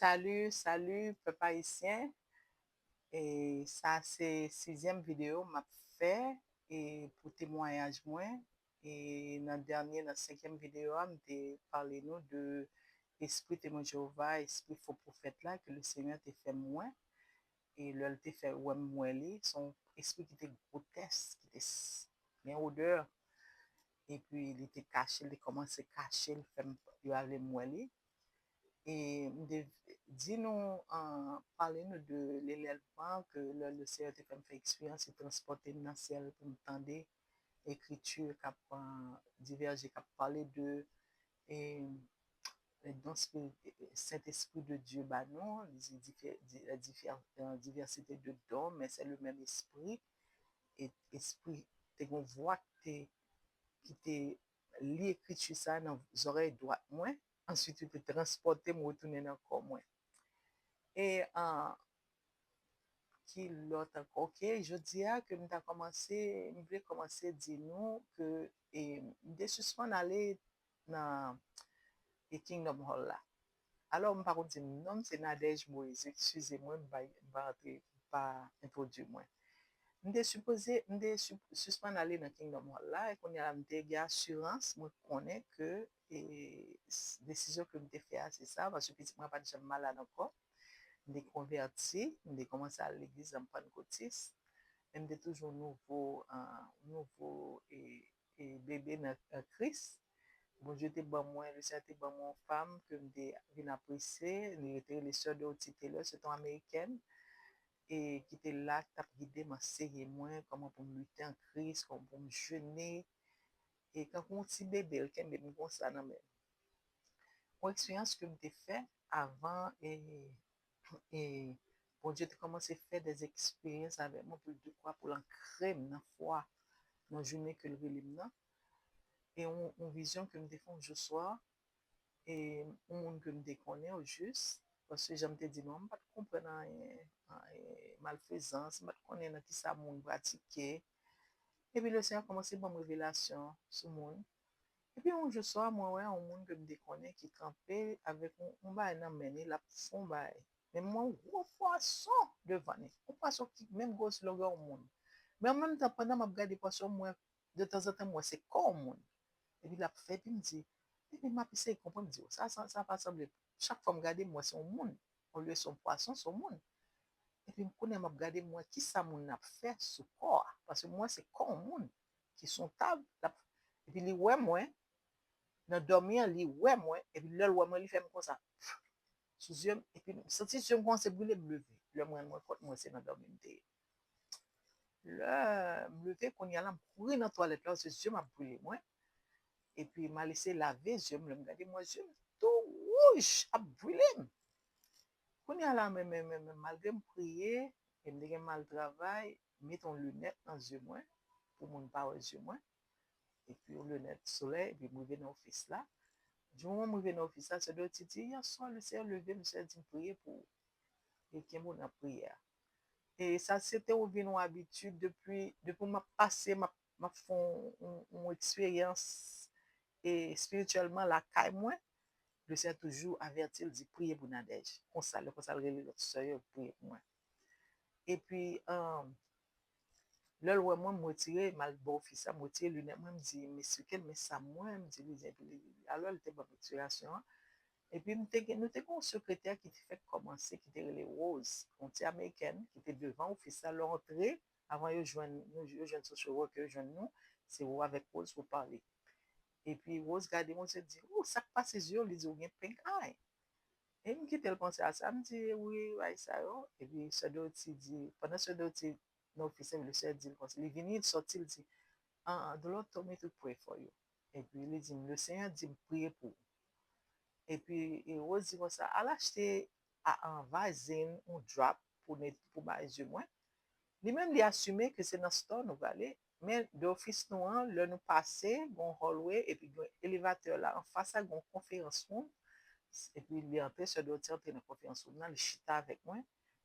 Salut, peuple haïtien. Et ça, c'est sixième vidéo m'a fait et pour témoignage moi. Et dans cinquième vidéo, m'a parlé nous de esprit témoin Jéhovah, esprit faux prophète là que le Seigneur t'a fait moi et le t'a fait ouais moi son esprit qui était grotesque, qui était bien odeur et puis il était caché, il commençait à cacher, il fait il avait moi et dis-nous, parlez-nous de l'élèvement que le CRTFM fait expérience et transporter dans le ciel pour nous tendre écriture qui a divergé, qui a parlé de et, dans Saint-Esprit de Dieu, bah non, la diversité de dons, mais c'est le même esprit. Et esprit, tu une voix qui te lit écriture ça dans les oreilles droites, moins. Ensuite, tu te transporter, me retourner dans le corps, moins. Et qui l'autre encore, ok, je dis que nous avons commencé, nous voulons commencer à dire nous que nous suspend aller dans le Kingdom Hall là. Alors, je ne dire non, c'est Nadège Moïse, excusez-moi, je ne vais pas introduire moi. Nous supposé, nous suspend aller dans le Kingdom Hall là, et qu'on a une assurance, moi, connais que la décision que nous avons fait, c'est ça, parce que petit, moi, pas déjà malade encore. Des convertis, des commencé à l'église en pentecôtiste, même des toujours nouveau et bébé dans Christ. Bon, je te bon moi, le Seigneur te bon mon femme que me vient apprécier, les sœurs de Taylor, c'est une américaine et qui était là, qui t'a guidé, m'enseigner moi comment pour me lutter en Christ, comment pour me jeûner et quand mon petit bébé, qui me comme ça dans même. Une expérience que me fait avant et bon Dieu, tu commences à faire des expériences avec moi pour de quoi pour l'ancrer dans la foi, dans la journée que le relève et on vision que me défend je soir et on monde que me déconne au juste parce que j'aime te dire non, pas comprendre malfaisance, pas connaître qui ça monde pratiquer et puis le Seigneur commence à bonne révélation sur monde et puis on je soir moi ouais on monde que me déconne qui campait avec on va en amener la fond bail mais moi gros poisson devant un poisson qui même grosse longueur au monde mais en même temps pendant m'a regarder poisson moi de temps en temps moi c'est comme monde et puis la fait puis me dit et puis m'a essayé comprendre dire ça pas semblé chaque fois me regarder moi c'est un monde au lieu son poisson son monde et puis me connaît m'a regarder moi qui ça monde n'a fait ce corps parce que moi c'est comme monde qui sont table et puis li ouais moi dans dormir li ouais moi et puis là ouais moi il fait comme ça sous yeux et puis senti yeux me commence à brûler me lever le moi quand moi c'est dans dormir là me lever qu'on y a là courir dans toilette là c'est yeux m'a brûlé moi et puis m'a laissé laver yeux me regarder moi yeux tout rouge a brûlé qu'on y a là malgré me prier et me mal travail mettre ton lunette dans yeux moi pour mon pas aux yeux moi et puis lunette soleil et puis me venir dans office là du moment où je venir dans office là c'est de titi hier soir le Seigneur levé me dit prier pour et qui mon prière. Et ça, c'était une habitude depuis ma passé, ma font une expérience et spirituellement la caille moi, le Seigneur toujours averti, il dit prier pour Nadège. Comme ça, le Seigneur prier pour moi. Et puis, là, moi, me retirer, mal beau fils, me retirer lunettes, moi, me dit, mais c'est quel, mais ça, moi, me dit, alors, elle était bonne situation. Et puis, nous avons un secrétaire qui fait commencer, qui était les Rose, une américaine, qui était devant, au fils à l'entrée, avant de joindre social worker, nous, c'est où avec Rose pour parler. Et puis, Rose regardait moi, se dit, oh, ça passe ses yeux, les yeux, il y a pink eye. Et me quitte le penser à ça, me dit, oui, oui, ça, et puis, ce d'autres dit, pendant ce d'autres, nos fils, le Seigneur dit, il est venu, il sortit, il dit, the Lord told me to pray for you. Et puis, il dit, le Seigneur dit, prier pour vous. Et puis, et Rose dit comme ça, elle a acheté un vaccine, un drop pour les yeux moins. Lui-même, il a assumé que c'est dans le store, nous aller. Mais d'office, nous, là, nous passer, bon hallway, et puis, l'élévateur là, en face, à une conférence room. Et puis, il est entré, ce dossier, entrer dans la conférence room, là, il chita avec moi.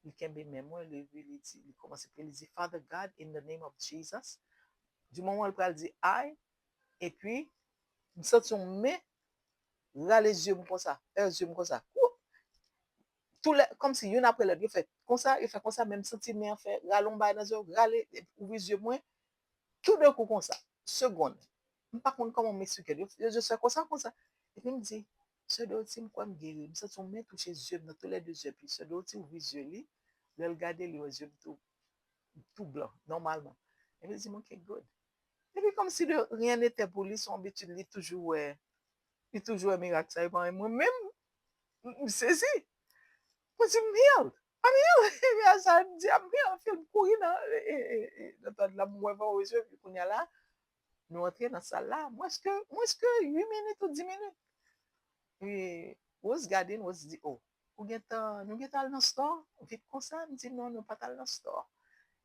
Il kembe même moi, il commence à dire, Father God, in the name of Jesus. Du moment où il dit, I, et puis, nous sentons, mais, là, les yeux comme ça, comme si yon après l'autre, il fait comme ça, même sentiment, fait ralon ba dans yeux, râler, ouvrir les yeux moins, tout d'un coup comme ça, seconde. Par contre, comment m'expliquer, je fais comme ça. Et puis il me dit, ce dossier, quoi me guérir, ça son main toucher les yeux, dans tous les deux yeux, puis ce dossier ouvrir les yeux, le regarder les yeux tout blanc, normalement. Et puis il dit, ok, good. Et puis comme si rien n'était pour lui, son habitude, il toujours un miracle, ça, moi-même, je saisi. Moi, je me healed. I'm healed. Et puis, ça me dit, I'm healed. Je fais courir dans la mouette, puis qu'on y a là, nous entrons dans la salle là, moi, est-ce que 8 minutes ou 10 minutes? Et, was garden, was dit, oh, nous sommes dans le store, vite comme ça, me dit, non, nous pas dans le store.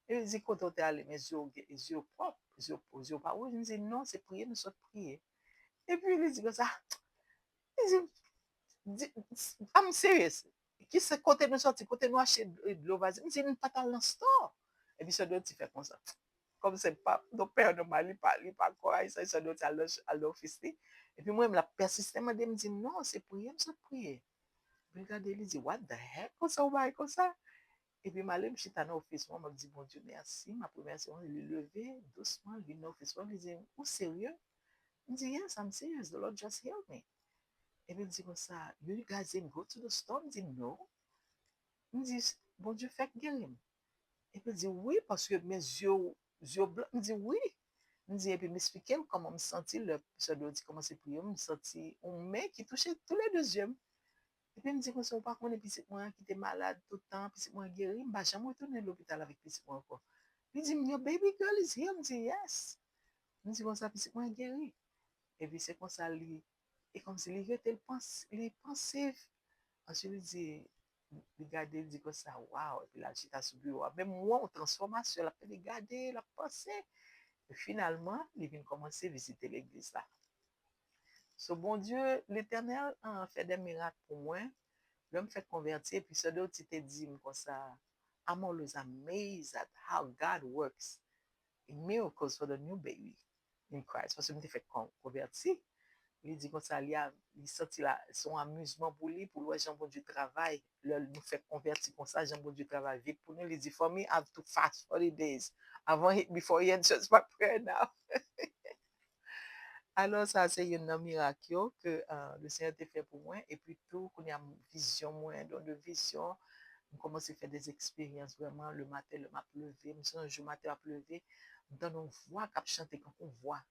Et il dit, quand on est allé, mes yeux propres, les yeux pas rouges, il me dit, non, c'est prier, nous sommes priés. Et puis, il dit comme ça, il dit, I'm serious. Qui c'est côté nous sorti, côté nous acheter de l'eau, vas-y, il dit, nous pas dans le store. Et puis, ça doit être fait comme ça. Comme c'est pas, nos pères normal, il pas encore, ça doit être à l'office. Et puis, moi, la persistement, me dit, non, c'est prier, nous sommes priés. Puis, regardez, il dit, what the heck, comme ça, comme ça. Et puis, je suis dans l'office, moi, je dis, bon Dieu, merci. Ma première séance, il est levé, doucement, il vient dans l'office, il dit, oh, sérieux? Il dit, yes, I'm serious, the Lord just healed me. Et puis, il dit comme ça, you guys didn't go to the store? Il dit, no. Il dit, bon Dieu, fait guérir. Et puis, il dit, oui, parce que mes yeux blancs, il dit, oui. Il dit, et puis, m'expliquer comment me sentir, le pseudo dit, comment c'est prier, me sentir un mec qui touchait tous les deux yeux. Et puis, il me dit, comme ça, par contre, petit moi qui était malade tout le temps, petit moi guéri, je vais jamais retourner à l'hôpital avec petit moi encore. Il dit, your baby girl is here. Il dit, yes. Il dit, comme ça, petit moi guéri. Et puis, c'est comme ça, et comme si il était pensif. Ensuite, il dit, regarder, il dit comme ça, waouh, et puis là, j'étais sur le bureau. Même moi, en transformation, la regarder, la pensée. Et finalement, il vient commencer à visiter l'église là. Ce bon Dieu, l'Éternel a fait des miracles pour moi. L'homme fait convertir, puis ce d'autre, il te dit comme ça, I'm always amazed at how God works in miracles for the new baby in Christ. Parce que je me fait convertir. Il dit comme ça, il sorti là, son amusement pour lui, pour lui, Jean-Bon du travail. Nous fait convertir comme ça, Jean-Bon du travail vite pour nous. Il dit, for me, I have to fast 40 days. Before he enters my prayer now. Alors, ça, c'est un miracle que le Seigneur a fait pour moi. Et puis, tout, qu'on y a une vision, moi, dans de vision, on commence à faire des expériences vraiment. Le matin, le m'a pleuvé. Un jour, matin, a pleuvé. Dans nos voix, quand chanter, quand on voit,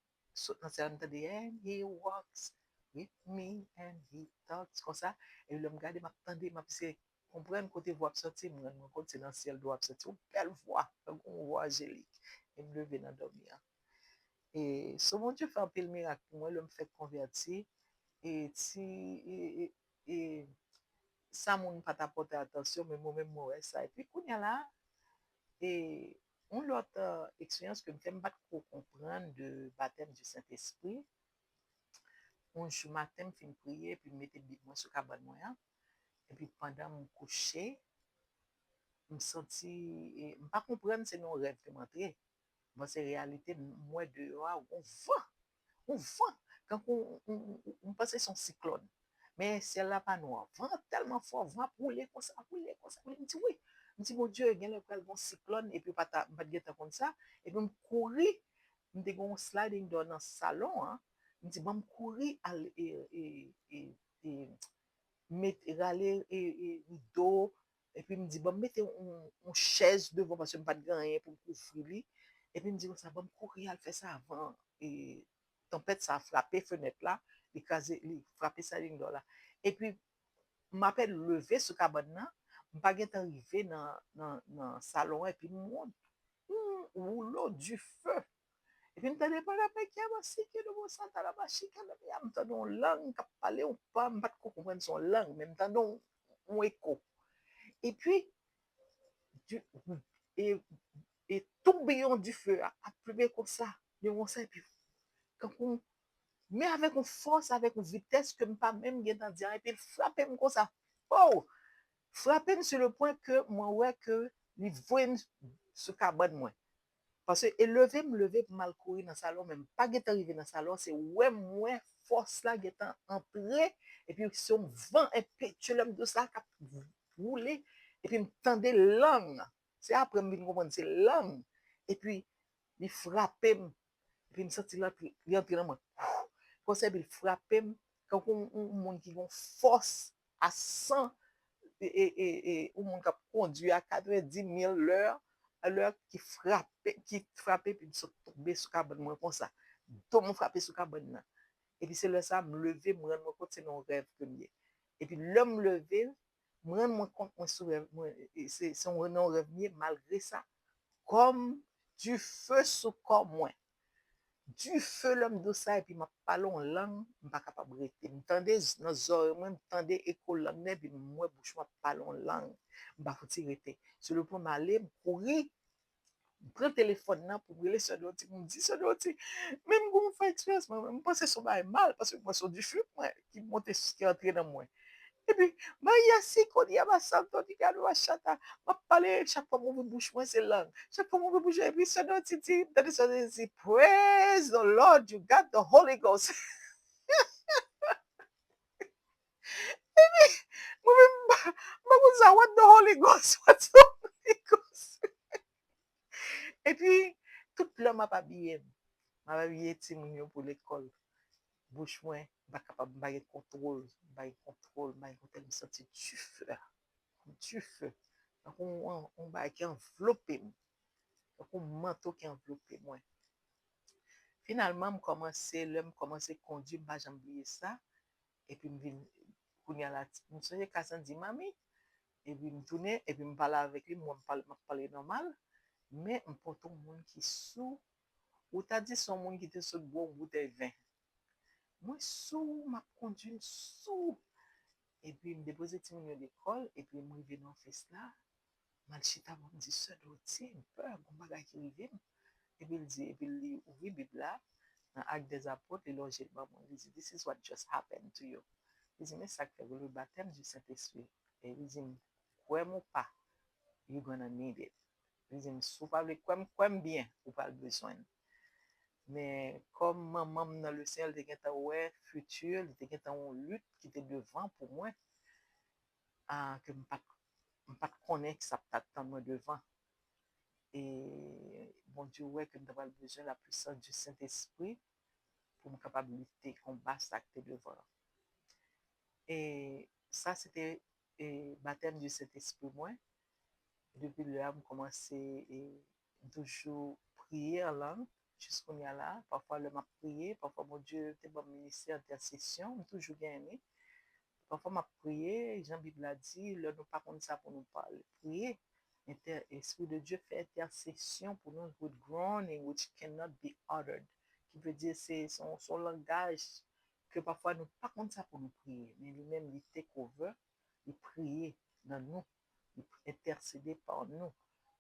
dans certaines temps, and he walks with me and he talks, comme ça. Et le me garde, m'attendait, m'a pensé, comprendre côté voix sortir, moi, côté dans le ciel, doit sortir, une belle voix, une voix angélique. Et me lever dans dormir. Et ce mon Dieu fait un peu le miracle pour moi, il me fait convertir. Et si, et ça, mon pas t'apporter attention, mais moi-même, moi, ça. Et puis, quand il y a là, et une autre expérience que je ne pas trop comprendre de baptême du Saint-Esprit, un jour matin, je finis prier, puis je mettais moi sur le cabane moyen. Et puis, pendant mon coucher, je me sentis, je ne pas comprendre, c'est nos rêves qui m'entraient. Moi, c'est réalité, moi, dehors, on vent. Quand on passe son cyclone. Mais celle-là, pas noir. Vent tellement fort, vent rouler comme ça, rouler comme ça. Je me dis, oui. Je me dis, mon Dieu, il y a le bon cyclone, et puis pas de comme ça. Et puis, je courir, je me un sliding dans le salon. Hein. Je me dis, je courir et mettre, râler et dos. Et puis, je me dis, bon, mettez une chaise devant parce que je n'ai pas de rien pour couvrir. Et puis, je me dis, ça va me courir, elle fait ça avant. Et tempête, ça a frappé fenêtre là, il frappé ça là. Et puis, je m'appelle levé ce cabane là, je ne pas arrivé dans le salon et puis, l'eau du feu. Et puis, je ne pas la paix qui a aussi, qui est de vos sangs à la machine, qui a entendu une langue, qui a parlé ou pas, je ne pas comprendre son langue, mais je entendu un écho. Et puis, du, et, et tourbillon du feu a plu comme ça, et puis, quand on mais avec une force, avec une vitesse que je ne pas même dans dire, et puis il frappait comme ça. Oh! Frappait sur le point que moi, ouais, que il voyait ce cabane, moi. Parce que me lever pour mal courir dans le salon, même pas arrivé dans le salon, c'est ouais, moi, force là, qui est entrée, et puis son vent impétueux, de ça, brûlé. Et puis, m'tendais langue. C'est après, je comprendre, c'est langue. Et puis, il frappait. Et puis, je senti il entrait dans moi. Comme ça, il frappait. Quand on monde qui ont force à 100 et on monde qui a conduit à 90 000 à l'heure qui frappait, puis il se tombait sur la cabane, moi, comme ça. Tout le monde frappait sur la cabane. Et puis c'est là ça, me lever, me rendre compte c'est un rêve premier. Et puis l'homme levé, me rendre compte c'est un rêve malgré ça, comme du feu sous corps moi. Du feu l'homme de ça, et puis m'a parlé en langue, je ne suis pas capable de rester. Je tendais dans les oreilles, je tendais école langue, et puis moi, bouche, je parle en langue. Je ne peux pas rester. Sur le point d'aller, je courir, je prends le téléphone là pour brûler ce dossier. Je me dis ce dossier, même si je fais expérience, je pense que c'est mal, parce que moi, c'est du feu qui monte, qui est entré dans moi. Et puis, il y a si qu'on y a ma santo, di gado a chata, ma parler chaque fois mon bouche, moi c'est langue. Chaque fois mon bouche, et puis ça doit dire, praise the Lord, you got the Holy Ghost. What the Holy Ghost? What's the Holy Ghost? Et puis, tout l'homme m'a pas habillé. M'a habillé Timounio pour l'école. Bouche moi, pas capable de contrôle, me sentir du feu. Du feu. On va qui enveloppé. Un manteau qui enveloppé moi. Finalement, je commençais à conduire, je n'ai oublié ça. Et puis, je me suis dit, mamie. Et puis, je tournais, et puis, je parlais avec lui, moi, je parlais normal. Mais, je porte un monde qui sous, ou t'as dit, son monde qui était sur le bouteille de vin. Moi, sous, je conduis sous. Et puis, je me déposais à l'école, et puis, je me revenais dans le là. Malchita m'a dit, ce dossier, une peur, mon bagage qui arrive. Et puis, il dit, et puis, il ouvrit la Bible là. Dans l'acte des apôtres, et l'ange il dit, this is what just happened to you. Il dit, mais ça fait le baptême du Saint-Esprit. Et il dit, quoi ou pas, you're gonna need it. Il dit, si vous parlez quoi bien, vous pas besoin. Mais comme maman dans le ciel, il y a un futur, il y a une lutte qui était devant pour moi, que je ne pas connaître que ça peut attendre devant. Et bon Dieu, ouais, que nous avons besoin de la puissance du Saint-Esprit pour être capable de lutter, combattre ça qui est devant. Et ça, c'était le baptême du Saint-Esprit, moi. Depuis là, je commençais toujours prier en langue, jusqu'on y a là. Parfois, je m'a prié, parfois, mon Dieu, c'était mon ministère d'intercession, j'ai toujours bien aimé. Parfois, m'a prié, Jean-Bible a dit, là, nous pas comme ça pour nous parler. Prier. L'Esprit de Dieu fait intercession pour nous with groaning which cannot be uttered. Qui veut dire c'est son langage que parfois nous pas comme ça pour nous prier, mais lui-même il take over, il prier dans nous, il intercéder par nous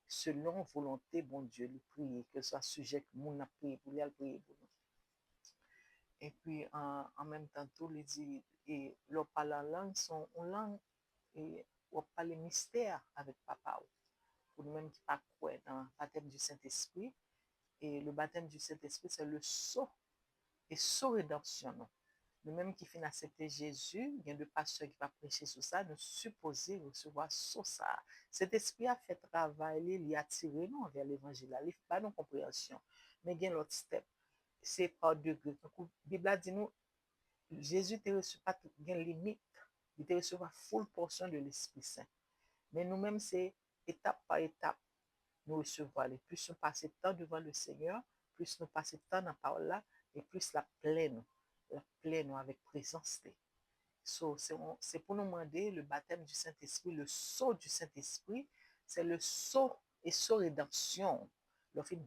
selon volonté bon Dieu, il prier que ce soit sujet que nous a prié pour lui, prier pour nous. Et puis en même temps tout il dit et leur parle en langue sont en langue et on parle mystère avec papa. Pour nous-mêmes qui pas croire dans le baptême du Saint-Esprit. Et le baptême du Saint-Esprit, c'est le sceau et sceau rédemption. Nous-mêmes qui finissons accepter Jésus, il y a deux pasteurs qui vont prêcher sur ça, nous supposons recevoir sur ça. Cet esprit a fait travailler, il a tiré nous vers l'évangile, il pas nos compréhension. Mais il y a l'autre step, c'est par degré. La Bible a dit nous, Jésus ne reçu pas toute limite, il te reçoit full portion de l'Esprit Saint. Mais nous-mêmes, c'est étape par étape, nous recevoir. Et plus nous passons de temps devant le Seigneur, plus nous passons de temps dans la parole là, et plus la pleine avec présence. So, c'est pour nous demander le baptême du Saint-Esprit, le sceau du Saint-Esprit, c'est le sceau et sceau rédemption. Le fait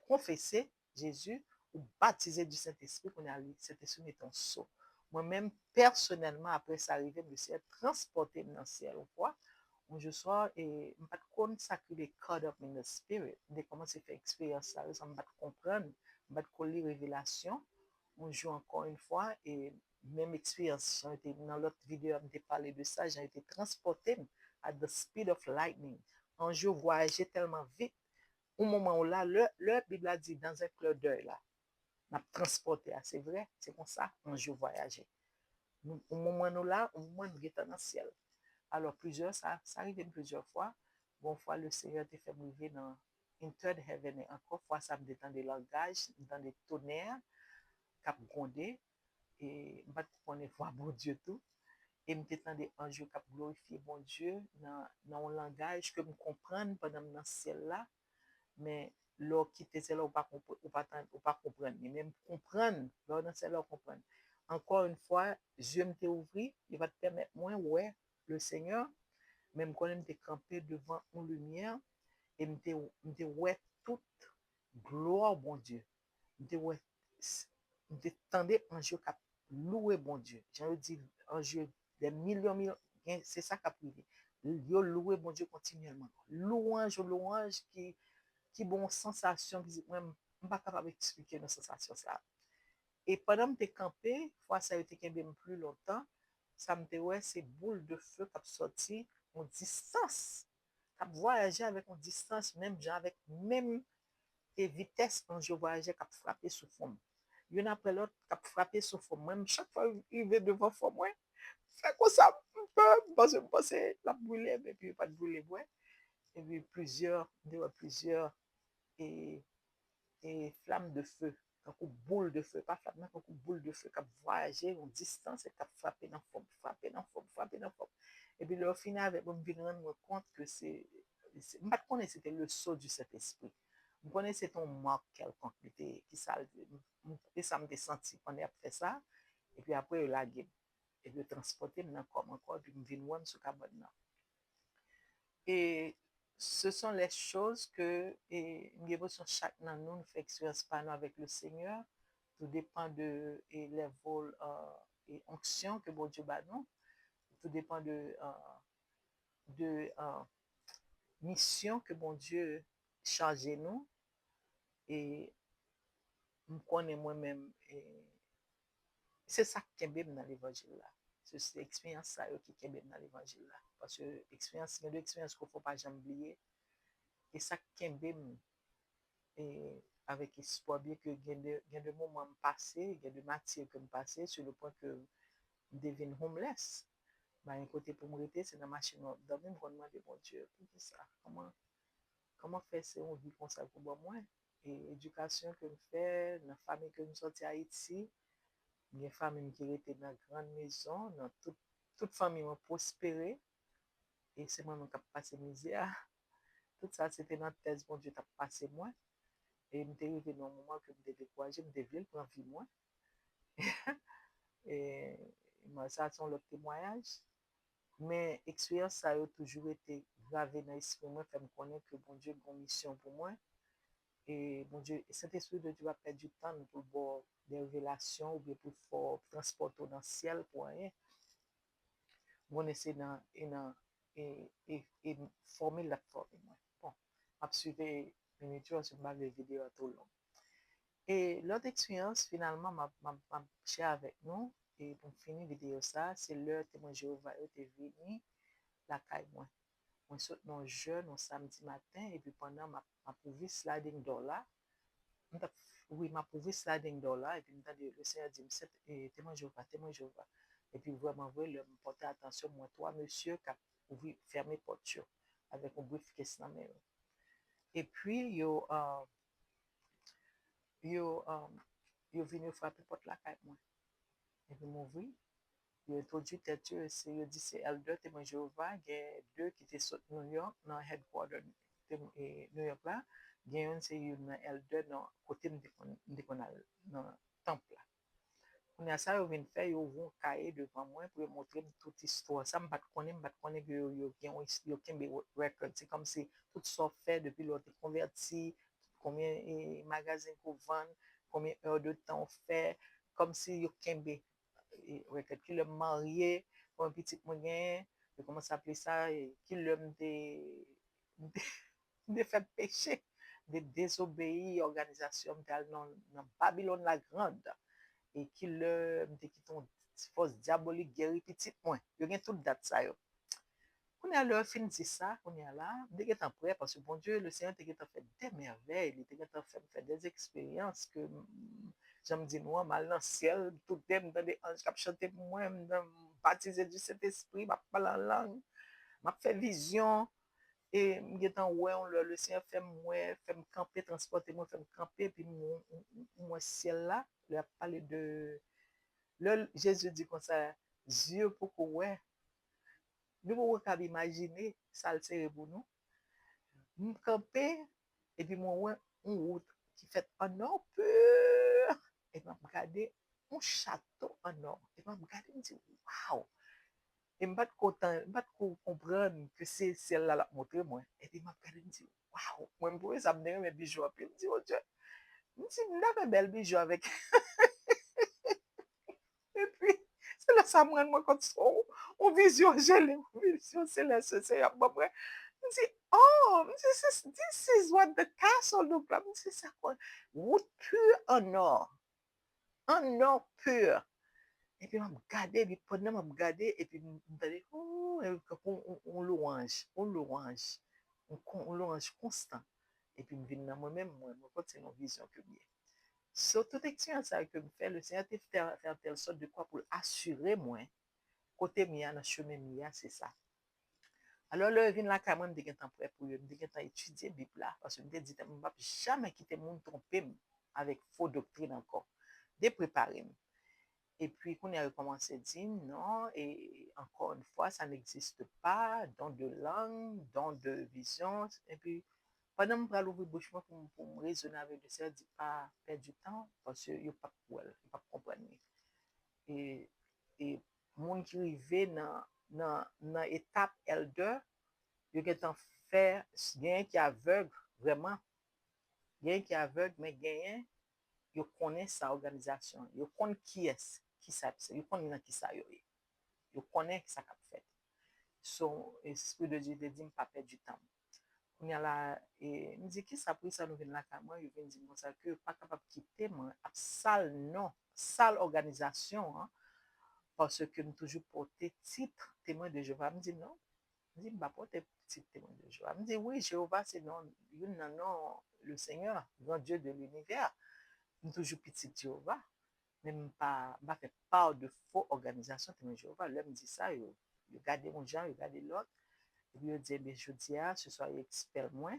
confesser Jésus ou baptiser du Saint-Esprit, qu'on a lu, Saint-Esprit est un sceau. Moi-même, personnellement, après ça arrivé, je me suis transporté dans le ciel. Ou quoi? Je sois et je ne pas consacrer caught up in the spirit. Dès comment c'est fait expérience ça, je ne pas comprendre, je ne pas lire révélation. On joue encore une fois et même expérience. J'ai été dans l'autre vidéo, j'ai parlé de ça, j'ai été transporté à the speed of lightning. Un jour, voyager tellement vite. Au moment où là, le Bible a dit dans un clin d'œil là, m'a transporté, c'est vrai, c'est comme ça, un jour voyager. Au moment où là, au moment où nous sommes dans le ciel. Alors, ça arrive plusieurs fois. Bon, fois, le Seigneur te fait m'arriver dans une third heaven et encore fois, ça me détend des langages, dans des tonnerres, cap grondé, et je ne fois bon Dieu tout. Et me détend des anges cap glorifier bon Dieu dans un langage que me comprendre pendant dans ce ciel là, mais l'or qui était là, ou pas comprendre, mais même comprendre, l'or dans celle là, comprendre. Encore une fois, Dieu me ouvert, il va te permettre, moi, ouais, le Seigneur, même quand je campé devant une lumière, et me ouais toute gloire, bon Dieu. Me ouais, me tendais un jeu qui loué, bon Dieu. J'ai dit, un jeu des millions, c'est ça qui a privé. Yo loué, bon Dieu, continuellement. Louange qui bon sensation, qui moi, je ne suis pas capable d'expliquer une sensation ça. Et pendant que je campé, fois ça a été plus longtemps, ça me dit, ouais, c'est boule de feu qui a sorti en distance. Qui a voyagé avec en distance, même avec même des vitesses quand je voyageais, qui a frappé sous forme. L'une après l'autre, qui a frappé sous forme. Même chaque fois qu'il veut devant forme, ouais, c'est comme ça, un peu, parce que la brûlée, mais puis pas de brûlée, ouais. Et puis plusieurs et, et flammes de feu, un coup boule de feu, pas flamme, mais un coup boule de feu qui a voyagé en distance et qui a frappé dans la forme, frappé dans la forme, frappé dans la forme. Et puis, au final, je me rendre compte que c'est. Je ne connais pas c'était le saut du Saint-Esprit. Je connais c'est ton marque quelconque qui salve. Et ça me senti pendant a fait ça. Et puis après, il a gué. Et de transporter maintenant comme encore, puis je me sur cabane. Et ce sont les choses que nous avons chaque nous fait expérience par nous avec le Seigneur. Tout dépend de les vols et onctions que bon Dieu bat nous. Tout dépend de mission que bon Dieu charge nous. Et je connais moi-même. C'est ça qui est bien dans l'évangile là. C'est l'expérience ça qui est bien dans l'évangile là. Parce que l'expérience, il y a deux expériences qu'il ne faut pas jamais oublier. Et ça qui est bien et avec espoir bien que il y a de moments passés, il y a de matières que me passé sur le point que je devienne homeless. Ben, un côté pour me rester, c'est dans ma machine. Dans le même demander, bon Dieu, pour ça, comment faire ça, on vit comme ça pour moi? Et éducation que je fais, dans la famille que je sorti à Haïti, il y a une famille qui était dans une grande maison, dans toute famille m'a prospéré, et c'est moi qui ai passé misère. Tout ça, c'était dans la thèse, bon Dieu, tu as passé moi. Et je suis arrivé dans un moment que je me découragé, je devais prendre vie moi. Et ça, c'est le témoignage. Mais l'expérience, ça a toujours été gravé dans l'esprit moi, fait me connaître que bon Dieu a une mission pour moi. Et bon Dieu, cet esprit de Dieu va perdre du temps pour voir des révélations ou bien pour transporter dans le ciel pour rien. On essaie et former la forme. Bon, absolument, une étude sur ma vidéo tout long. Et l'autre expérience, finalement, m'a share avec nous. Et pour finir la vidéo, ça, c'est l'heure que moi, Jéhovah est venu la caille moi. Moi, je suis jeune, un samedi matin, et puis pendant ma pouvi sliding door là, oui, ma pouvi sliding door là, et puis le Seigneur dit, témoin Jéhovah, témoin Jéhovah. Et puis vraiment, oui, me porter attention, moi, toi, monsieur, qui a ouvert, fermé porte avec un brief qui est dans mes mains. Et puis, yo venu frapper porte la caille moi. Et puis, m'ouvrir. Il a introduit tête, il dit c'est Elder, témoin Jéhovah, il y a deux qui étaient sur New York, dans le headquarter New York là. Il y a un, c'est une Elder dans côté de dans le temple là. On a ça, ils viennent faire, ils ouvrent un cahier devant moi pour montrer toute l'histoire. Ça, je ne connais que ils ont record. C'est comme si tout ça fait depuis l'autre converti, combien de magasins qu'on vend, combien d'heures de temps on fait, comme si ils ont qui l'a marié pour un petit moyen, comment ça s'appelle ça, qui l'a de fait péché, de désobéir à l'organisation dans Babylone la Grande, et qui l'a qui ton force diabolique guéri petit moins. Il y a tout date ça. On est à l'heure fin de ça, on est là, dès que t'en prêt, parce que bon Dieu, le Seigneur t'a fait des merveilles, il t'a fait des expériences que j'aime dire moi, mal dans le ciel, tout le temps dans des anges qui chanté pour moi, baptisé du Saint-Esprit, ma parle en langue. m'a fait vision et m'getan ouais on le Seigneur fait me camper transporter moi fait me camper puis moi ciel là il a parlé de le Jésus dit comme ça Dieu pour que ouais nous pouvons pas imaginer ça le serait pour nous me camper et puis moi ouais une route qui fait en or pur et m'a regardé un château en or et m'a regardé me dit waouh et m'a pas content m'a comprendre que c'est celle-là la montrer moi et puis m'a regardé me dit waouh moi me pouvais ça me donner mes bijoux puis me dit oh Dieu me dit n'a belle bijou avec et puis c'est là ça me rend moi compte on vision j'ai les vision c'est là c'est à peu près me dit oh this is what the castle look like me dit ça quoi wood pur en or pur et puis m'a regardé puis pendant m'a regardé et puis m'a dit oh on louange on louange constant et puis me vient dans moi-même moi c'est une vision que bien sur toute expérience que me fait le Seigneur te faire telle sorte de quoi pour assurer moi côté mia dans chemin mia c'est ça alors le vin la quand même de temps prêt pour de temps étudier Bible là parce que me dit je ne vais jamais quitter monde tromper avec faux doctrine encore de préparer et puis, qu'on a recommencé à dire non, et encore une fois, ça n'existe pas, don de langue, don de vision. Et puis, pendant que je l'ouvrir bouche pour me raisonner avec le Seigneur, je dis pas perdre du temps, parce qu'il n'y a pas de comprendre. Et, et, monde qui arrivé dans l'étape L2, il y a fait, gain qui aveugle, vraiment, gain qui aveugle, mais gain, il connaît sa organisation, il connaît qui est, qui ça, il connaît qui ça, il connaît ça qu'a fait. Son esprit de Dieu te dit pas perdre du temps. On y a là et me dit qui ça pour ça nous vient là quand moi il vient dire ça que pas capable quitter moi sale non sale organisation hein, parce que nous toujours porter titre témoin de Jéhovah me dit non me dit pas porter titre témoin de Jéhovah me dit oui Jéhovah c'est non non le Seigneur grand Dieu de l'univers nous toujours petit Jéhovah même pas fait part de faux organisation témoin de Jéhovah là me dit ça yo garder mon gens yo garder l'autre et puis, je dis, mais je dis, ce soit expert moins,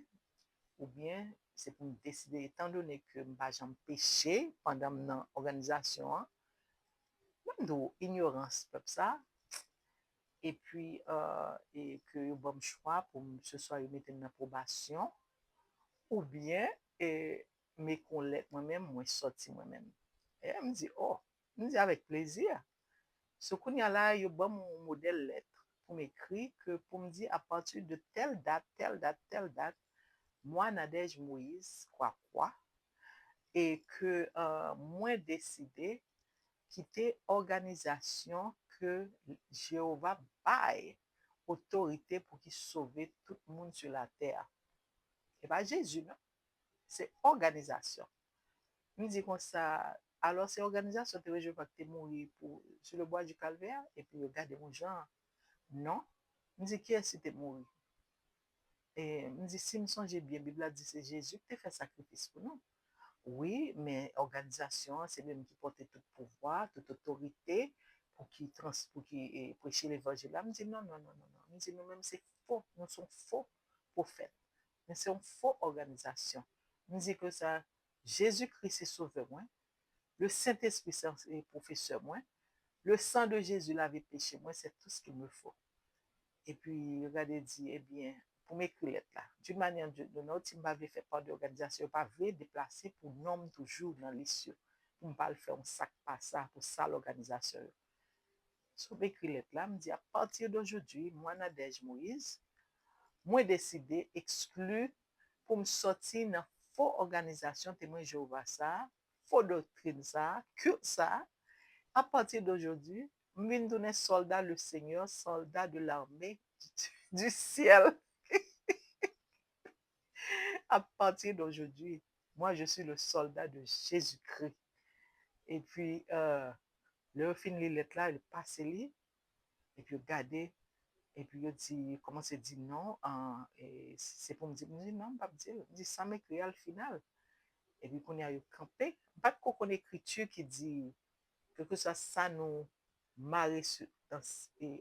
ou bien c'est pour me décider, étant donné que je n'ai péché pendant mon organisation, même de ignorance comme ça, et puis, et que je bon choix pour ce soit mettre une approbation, ou bien, et me connaître moi-même, moi sortir moi-même. Et elle me dit, oh, je me dit avec plaisir. Ce qu'on y a là, il y a bon mon modèle lettre pour m'écrire que pour me dire à partir de telle date, moi, Nadège Moïse, quoi, et que moi décidé quitter organisation que Jéhovah baille autorité pour qu'il sauve tout le monde sur la terre. Et pas Jésus, non? C'est organisation. Nous dit comme ça, alors c'est organisation, je vais pas que tu mourir sur le bois du calvaire et puis regarder mon genre. Non. Nous dit qui est-ce que tu mourir? Et nous dit si me songe bien, la Bible dit c'est Jésus qui fait sacrifice pour nous. Oui, mais organisation, c'est même qui porte tout pouvoir, toute autorité pour qui prêcher l'évangile. Là, me dit non, non, non, non, non. Me dit nous-mêmes, c'est faux. Nous sommes faux prophètes. Mais c'est une fausse organisation. Me dit que ça, Jésus-Christ est sauveur, moi. Le Saint-Esprit est professeur, moi. Le sang de Jésus l'avait péché, moi. C'est tout ce qu'il me faut. Et puis, regardez, dit, eh bien, pour m'écrire là, d'une manière de notre, si je m'avais fait part d'organisation, je m'avais déplacé pour nommer toujours dans les cieux, pour ne pas faire un sac par ça, pour ça l'organisation. Sur m'écrire là, me dit, à partir d'aujourd'hui, moi, Nadège Moïse, moi, décidé, exclu, pour me sortir dans faux organisation, témoin Jéhovah ça, faux doctrine ça, culte ça, à partir d'aujourd'hui, je donner soldat le Seigneur, soldat de l'armée du ciel. À partir d'aujourd'hui, moi, je suis le soldat de Jésus-Christ. Et puis, le fin les lettres là, il passe les, et puis regardez, et puis il dit, comment c'est dit non, et c'est pour me dire, non, pas me dire, il dit, ça m'écrit au final. Et puis, qu'on y a eu campé, pas qu'on connaît l'écriture qui dit, que soit ça nous marrer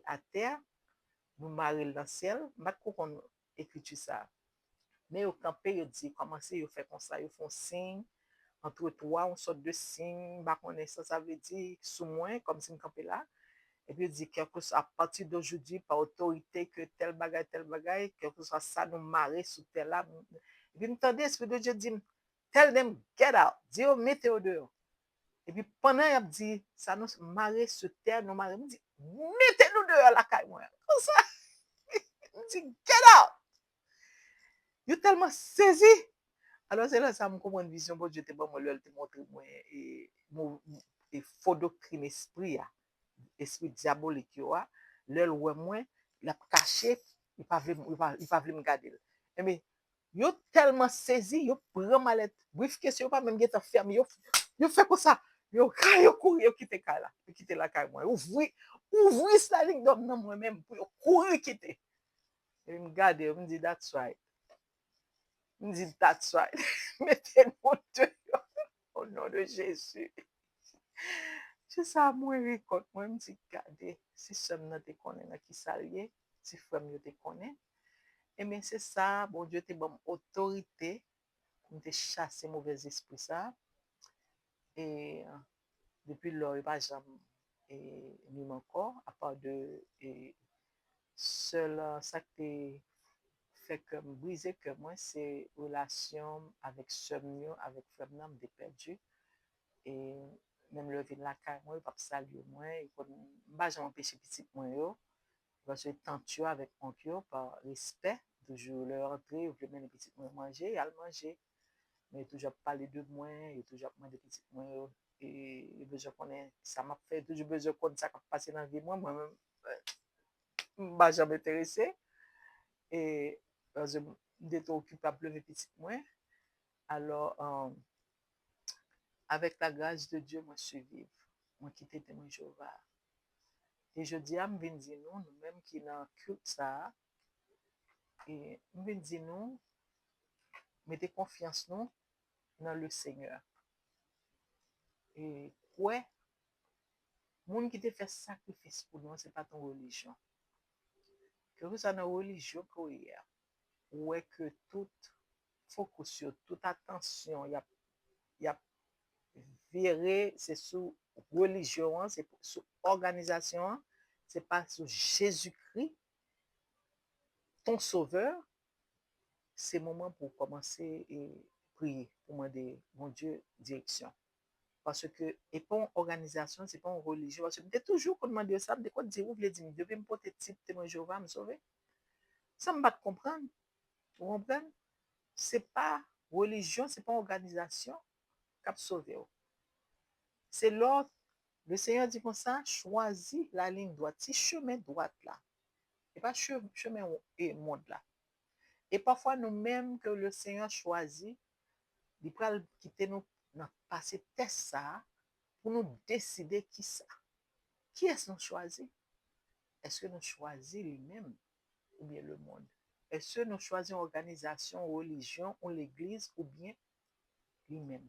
à terre, nous marions dans le ciel, je ne sais pas qu'on écrit ça. Mais au campé, il dit, commencez, il fait comme ça, ils font signe, entre toi, on sort de signe, bah, ça veut dire sous moi, comme si je campais là. Et puis il dit, quelque chose, à partir d'aujourd'hui, par autorité, que tel bagage, quelque soit ça, nous marrer sous tel là. Et puis, m'entendez, l'Esprit de Dieu dit, tell them, get out, dis, mettez-au dehors. Et puis, pendant qu'il a dit, ça nous marrer sur terre, nous marrer, il dit, mettez-nous dehors la caille, moi. Comme ça, il dit, get out. Il est tellement saisi. Alors, c'est là, ça me comprend une vision, bon, Dieu te bon, moi, te montre, moi, et faux doctrine esprit, esprit diabolique, l'œil ouais, moi, il a caché, il pas voulu me garder. Mais, il est tellement saisi, il prend mal, bref, question, pas même get ferme, il fait comme ça. Yo couru, yo quitte la, yo quitte la caille moi. Ouvri sa ligne d'homme dans moi-même pour courir quitter. Et me garde, me dit that's right. Me dit that's right. Mettez-nous dehors au nom de Jésus. C'est ça, moi, récolte. Moi, me dit, regardez, si seulement te connaît qui s'allier, si frère mieux te connaît. Et bien, c'est ça, bon Dieu te bon autorité pour te chasser mauvais esprit ça. Et depuis lors, il n'y a pas jamais même encore, à part de seul ça qui fait que briser que moi, c'est relation avec Semio, avec Fernand de perdu. Et même le vin la caille, moi, il va saluer moi, il va jamais empêcher petit moi, parce que tant tu avec mon cœur, par respect, toujours leur entrer, ou même les petits moi manger, à manger. Mais toujours parler de moi, et toujours parler de petits moi, et besoin connaître, ça m'a fait toujours besoin connaître ça qui passe dans la vie, moi-même, je ne m'a jamais intéressé. Et parce que j'étais occupé à pleurer petit moi. Alors, avec la grâce de Dieu, moi, je suis vive. Moi, qui t'étais mon Jéhovah. Et je dis à me dire nous-mêmes qui dans culte ça, et me dire nous, mettez confiance nous dans le Seigneur. Et ouais, monde qui te fait sacrifice pour nous, c'est pas ton religion. Que vous avez une religion qu'il y a, ouais que tout focus sur toute attention, il y a viré, c'est sous religion, c'est sous organisation, c'est pas sous Jésus-Christ, ton sauveur, c'est le moment pour commencer et prier, pour demander, mon Dieu, direction. Parce que, et pas une organisation, c'est pas une religion. Parce que je toujours qu'on demande ça, de quoi dire, vous voulez dire, je vais me porter type témoin Jéhovah, me sauver. Ça me va comprendre. Vous comprenez? C'est pas religion, c'est pas organisation qui a sauvé. C'est l'autre. Le Seigneur dit comme ça, choisis la ligne droite. Si chemin droite là, et pas chemin et monde là. Et parfois nous-mêmes que le Seigneur choisit, il peut quitter nous dans passer test ça pour nous décider qui ça. Qui est-ce nous choisit? Est-ce que nous choisissons lui-même ou bien le monde? Est-ce que nous choisissons organisation, religion ou l'église ou bien lui-même?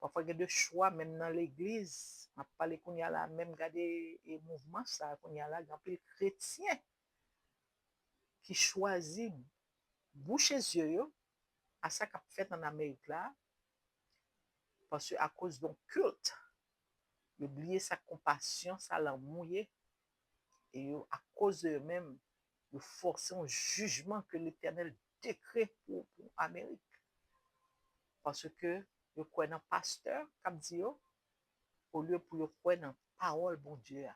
Parfois, il y a des choix, même dans l'église. On parle qu'on y a là, même garder les mouvements, ça, qu'on y a là, il y a des chrétiens qui choisissent boucher les yeux à ça qu'a fait en Amérique là, parce qu'à cause d'un culte, ils oublient sa compassion, ça l'a mouillé, et à cause d'eux-mêmes, ils forcent un jugement que l'Éternel décrète pour l'Amérique. Parce que ils croient dans le pasteur, comme dit, au lieu pour qu'ils croient dans la parole, bon Dieu.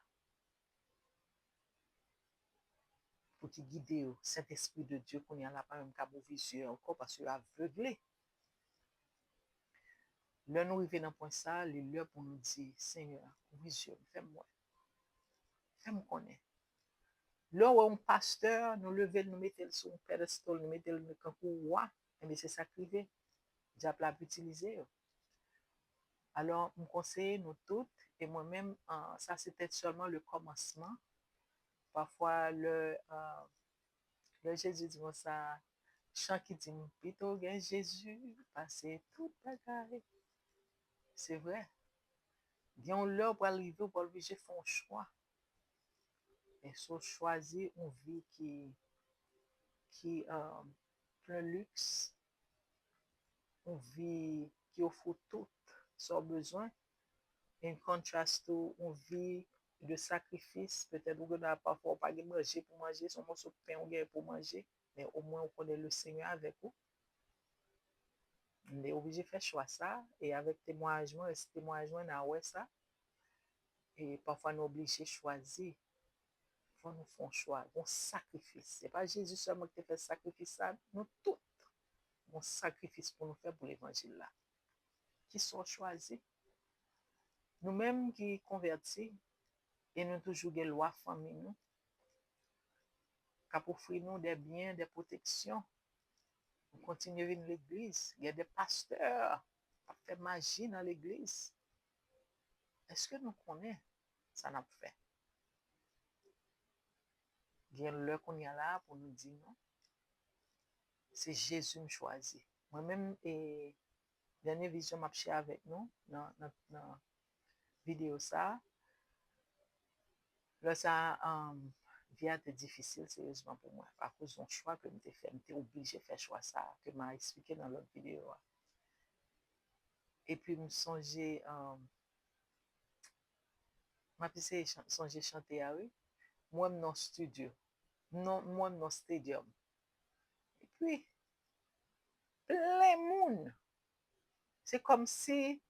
Pour qui guide Saint-Esprit de Dieu qu'on y a là pas même qu'à vision encore parce qu'il est aveuglé. Là, nous arrivons dans le point ça, les lieux pour nous dire, Seigneur, vision, fais-moi connaître. Là où un pasteur, nous levons, nous mettons sur un pédestal, nous mettons le camp roi, et c'est ça qui est. Diable a utilisé. Alors, je conseille nous toutes, et moi-même, ça c'était seulement le commencement. Parfois, le Jésus dit ça, chant qui dit, plutôt que Jésus, passer toute bagaille. C'est vrai. Il y a l'heure pour arriver, pour obliger faire un choix. Et so choisi une vie qui plein luxe, une vie qui offre tout son besoin, en contraste une vie de sacrifice. Peut-être que vous n'avez parfois pas de manger pour manger, son morceau de pain ou pour manger, mais au moins vous connaissez le Seigneur avec vous. On est obligé de faire choix ça, et avec témoignage, on a ouais ça, et parfois nous obligés de choisir. Il faut nous faire un choix, un sacrifice. Ce n'est pas Jésus seulement qui fait sacrifice ça, nous tous, un sacrifice pour nous faire pour l'évangile là. Qui sont choisis. Nous-mêmes qui convertis, et nous toujours des lois famille nous, qui offrir nous des biens, des protections. Nous continuons à venir à l'église. Il y a des pasteurs qui font magie dans l'église. Est-ce que nous connaissons ça n'a pas fait? Il y a l'heure qu'on y a là pour nous dire non. C'est Jésus qui choisit. Moi-même, et dernière vision m'a share avec nous dans la vidéo ça. Là, ça vie était difficile sérieusement pour moi. À cause d'un choix que je fait, j'étais obligé de faire choix ça, que m'a expliqué dans l'autre vidéo. Et puis, je songeais, je chanter à eux. Moi, dans le studio. Non, moi, dans le stadium. Et puis, plein de monde. C'est comme si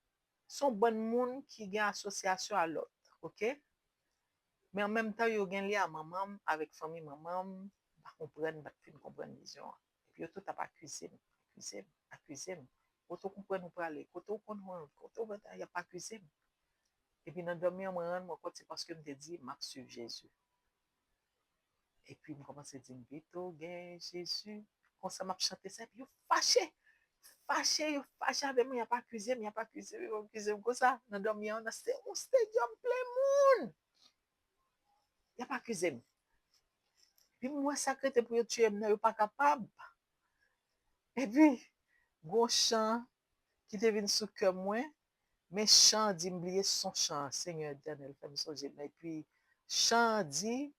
son bon monde qui a association à l'autre. OK? Mais en même temps, il y a un lien à maman, avec famille maman, pas comprendre, pas comprendre vision. Et puis, tout a pas accusé. Quand on comprend, nous parler. Quand on comprend, il n'y a pas accusé. Et puis, dans le dormir, moi, c'est parce que je me dis, je suis Jésus. Et puis, je commence à dire, Vito, Jésus. Quand ça m'a chanté ça, puis, fâché avec moi, il n'y a pas accusé, il n'y a pas accusé, comme ça. Dans le dormir, c'est un stadium plein monde. Il n'y a pas accusé. Puis moi, sacré pour tuer, je ne suis pas capable. Et puis, gros chant qui devine sous cœur moi, mais chant dit m'oublier son chant, Seigneur éternel, fait me songer. Et puis, chant dit,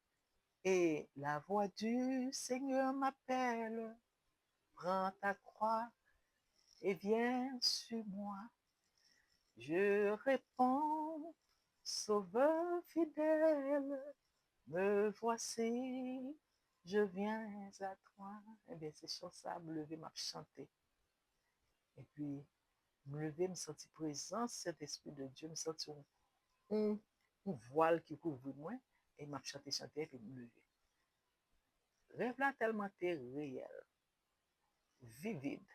et la voix du Seigneur m'appelle, prends ta croix et viens sur moi. Je réponds, Sauveur fidèle, me voici, je viens à toi. Eh bien, c'est sur ça, me lever, m'a chanté. Et puis, me lever, me sentir présence, cet esprit de Dieu, me sentir un voile qui couvre moi, et m'a chanté, et puis me lever. Rêve là tellement réel, vivide.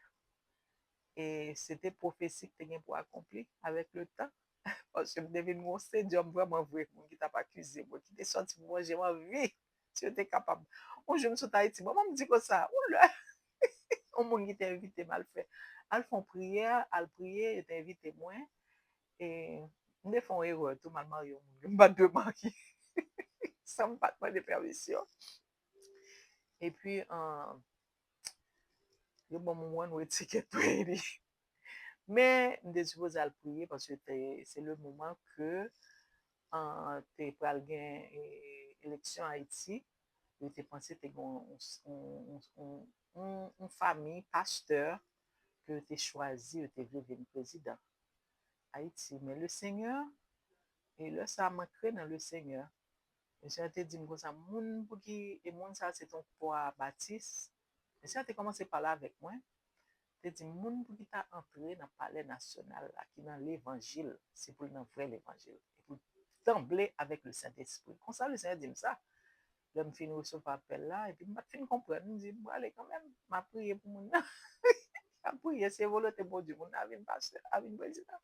Et c'était prophétie que tu as pour accomplir avec le temps. Parce que je devais mon stadium vraiment vrai, qui t'a pas accusé, moi, qui t'a sorti pour moi, j'ai envie. Tu étais capable. Un jour, je suis Haïti, moi, je me dis comme ça, oula, on m'a invité mal fait. Elle font prière, elle prier, elle invité moi. Et nous font erreur, tout mal marié, je me de marier. Ça me pas de permission. Et puis, je bon moment où étiquette pour aider. Mais je suppose à le prier parce que c'est le moment que tu es pour gagner élection à Haïti. Je t'ai pensé que tu une famille, pasteur, que tu as choisi, tu es devenu président Haïti. Mais le Seigneur, et là, ça m'a créé dans le Seigneur. Le Seigneur te dit que ça, moun pour qui, et moun ça, c'est ton poids baptiste. Le Seigneur a commencé par là avec moi. Te dit, moun pour qui t'a entré dans le palais national, là, qui dans l'évangile, c'est pour le vrai l'évangile. Et pour trembler avec le Saint-Esprit. Comme ça, le Seigneur dit ça. Là, je finis recevoir appel là, et puis je finis comprendre. Je me dis, bon, allez, quand même, je prié pour mon. Je prié, c'est volonté pour Dieu, mon avis, pasteur, avis, président.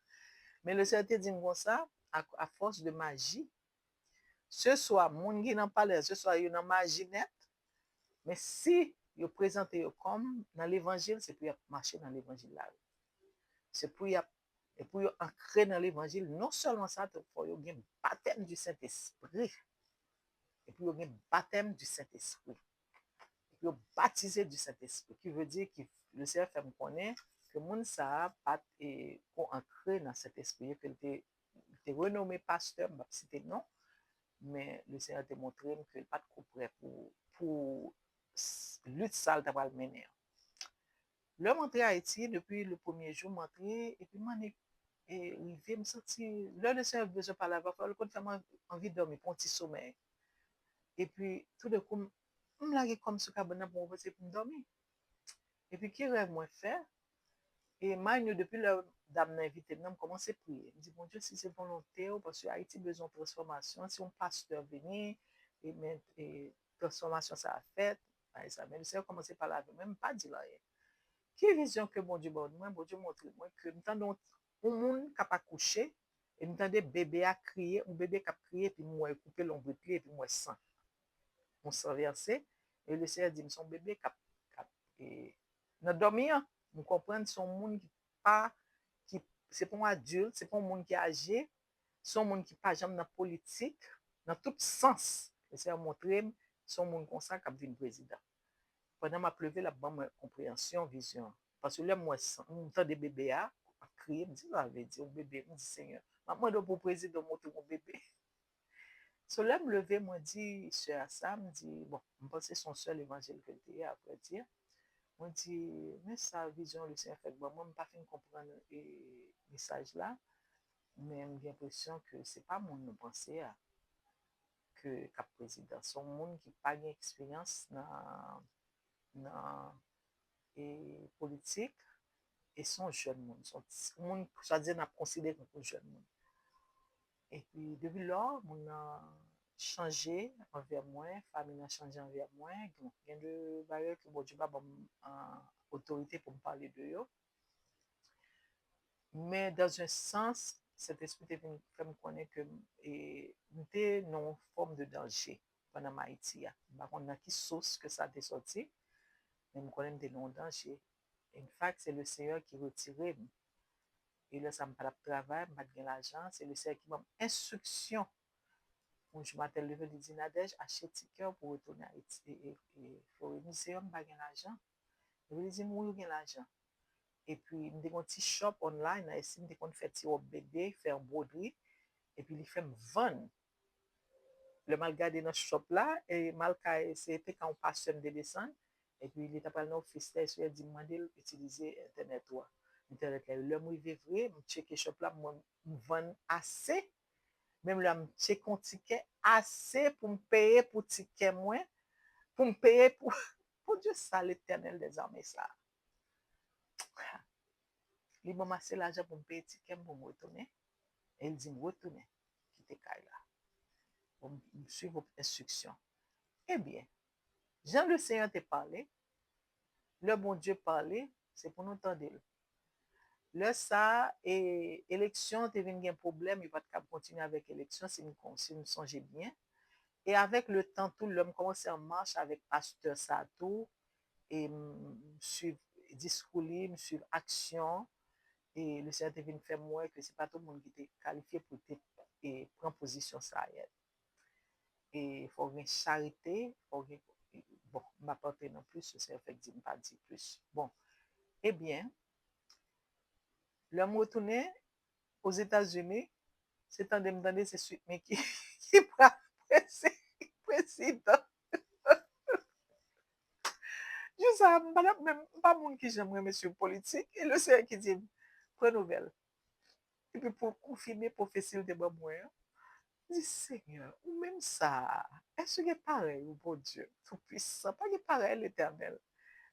Mais le Seigneur te dit comme ça, à force de magie, ce soit, mon qui n'en parle, ce soit une magie nette, mais si vous présentez comme dans l'évangile, c'est pour marcher dans l'évangile là. C'est pour et pour ancrer dans l'évangile, non seulement ça, il faut y avoir un baptême du Saint-Esprit. Et puis, il y a un baptême du Saint-Esprit. Et puis, baptisé du Saint-Esprit, qui veut dire que le Seigneur fait me connaître que le monde ça pour ancrer dans cet esprit, que tu es renommé pasteur, c'était non, mais le Seigneur te montré que pas de coup prêt pour lutte sale t'as pas le mener. Le montré à Haïti depuis le premier jour montré et puis moi et il vient me sentir là le Seigneur besoin par la voix le compte fait envie de dormir pour un petit sommeil et puis tout de coup me laguer comme ce cabane pour me dormir et puis qui rêve moi faire et moi depuis le dame invité nous commence à prier me dit bon Dieu si c'est volontaire parce que Haïti besoin de transformation si on pasteur venir et transformation ça a fait ça mais le Seigneur commence par là même pas dire rien qui vision que bon Dieu bon moi bon Dieu montre moi que nous tendons un monde qui a pas couché et nous tendons bébé à crier un bébé qui a crié puis moi couper l'ombre pied et puis moi sang on s'en versé et le Seigneur dit son bébé et dans dormir nous comprendre son monde qui pas qui c'est pas un adulte c'est pas un monde qui est âgé son monde qui pas jamais dans politique dans tout sens le Seigneur montré son monde comme ça qui a devenu président pendant ma pleuvé la bonne compréhension vision parce que là moi on entend des bébés à crier me dit ça veut dire bébé me dit Seigneur maman doit pour président monter mon bébé so là me lever moi dit sœur ça me dit bon je pense c'est son seul évangile que tu après dire moi dit mais sa vision le Seigneur fait bon moi me pas fin comprendre et message là mais j'ai l'impression que c'est pas mon nous penser que cap président son monde qui pas une expérience dans et politique et son jeune monde son monde ça dit n'a considéré comme jeune monde et puis depuis là on a changé envers moi famille a changé envers moi donc il y a de barrières que bon Dieu pas bon autorité pour me parler de eux mais dans un sens cet esprit est venu faire me connaître que était non forme de danger pendant Haïti par contre dans qui source que ça a sorti mais me connaît des non danger en fait c'est le Seigneur qui retirait et là ça me parle de travail me pas de l'argent c'est le Seigneur qui m'a instruction où je m'appelle levé de dit Nadège achète ticket pour retourner à Haïti et Floride muséum pas l'argent je lui dis moi j'ai l'argent et puis me un petit shop online là ici me qu'on fait petit bébé faire broderie et puis il fait me vendre le mal gardé dans shop là et mal c'était quand on passe de descendre et puis il est appelé dans office là il dit demander utiliser internet toi internet là le moi vrai me checker shop là moi me vendre assez même là me checker un ticket assez pour me payer pour ticket moins pour me payer pour Dieu ça l'éternel des armées ça il m'a massé l'argent pour me payer ticket pour me retourner et il dit me retourner quitter Kaila pour me suivre vos instructions eh bien Jean le Seigneur t'a parlé le bon Dieu parler c'est pour nous entendre là ça et élection t'es venu un problème il va pas continuer avec élection si nous songez bien et avec le temps tout l'homme commence en marche avec pasteur Sato et suivre discours me suivre action et le Seigneur est venu faire moi que c'est pas tout le monde qui était qualifié pour et prendre position ça et faut une charité faut bon m'apporter non plus c'est effectivement pas dit plus bon eh bien l'homme retourné aux États-Unis c'est en demandé c'est suite mais qui prend président je sais même pas monde qui j'aimerais monsieur politique et le Seigneur qui dit prends nouvelle et puis pour confirmer prophétie de moi dis Seigneur ou même ça est-ce que c'est pareil ou bon Dieu tout puissant pas pareil l'éternel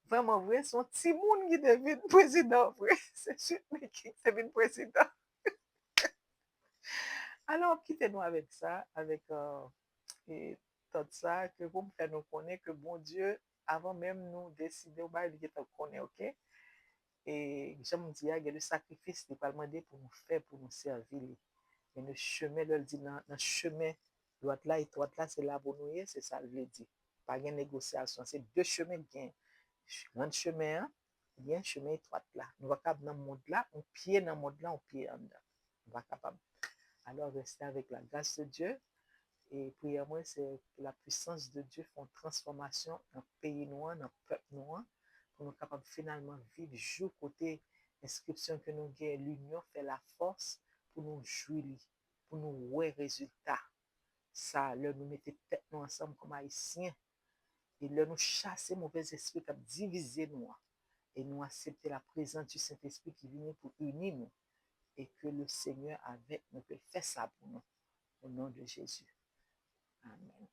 vraiment vrai son petit monde qui devient président vrai c'est sûr qui devient président alors quittez-nous avec ça avec et tout ça que vous me faites nous connaître que bon Dieu avant même nous décider ou pas il est connaît OK et j'aime dire il y a le sacrifice qui pas demander pour nous faire pour nous servir mais le chemin le dit dans chemin droite là et droite là c'est là pour nous c'est ça le dit pas de négociation c'est deux chemins bien grand chemin hein, bien chemin étroit là nous va capable dans monde là on pied dans monde là on pied en dedans on va capable alors rester avec la grâce de Dieu et prière moi c'est que la puissance de Dieu fait une transformation dans le pays noir dans le peuple noir pour nous capables finalement vivre jour côté inscription que nous gagnons l'union fait la force pour nous jouir pour nous voir résultat ça, là, nous mettons tête nous ensemble comme haïtiens, et là, nous chasser mauvais esprits qui diviser nous, et nous accepter la présence du Saint-Esprit qui vient pour unir nous, et que le Seigneur avec nous peut faire ça pour nous, au nom de Jésus. Amen.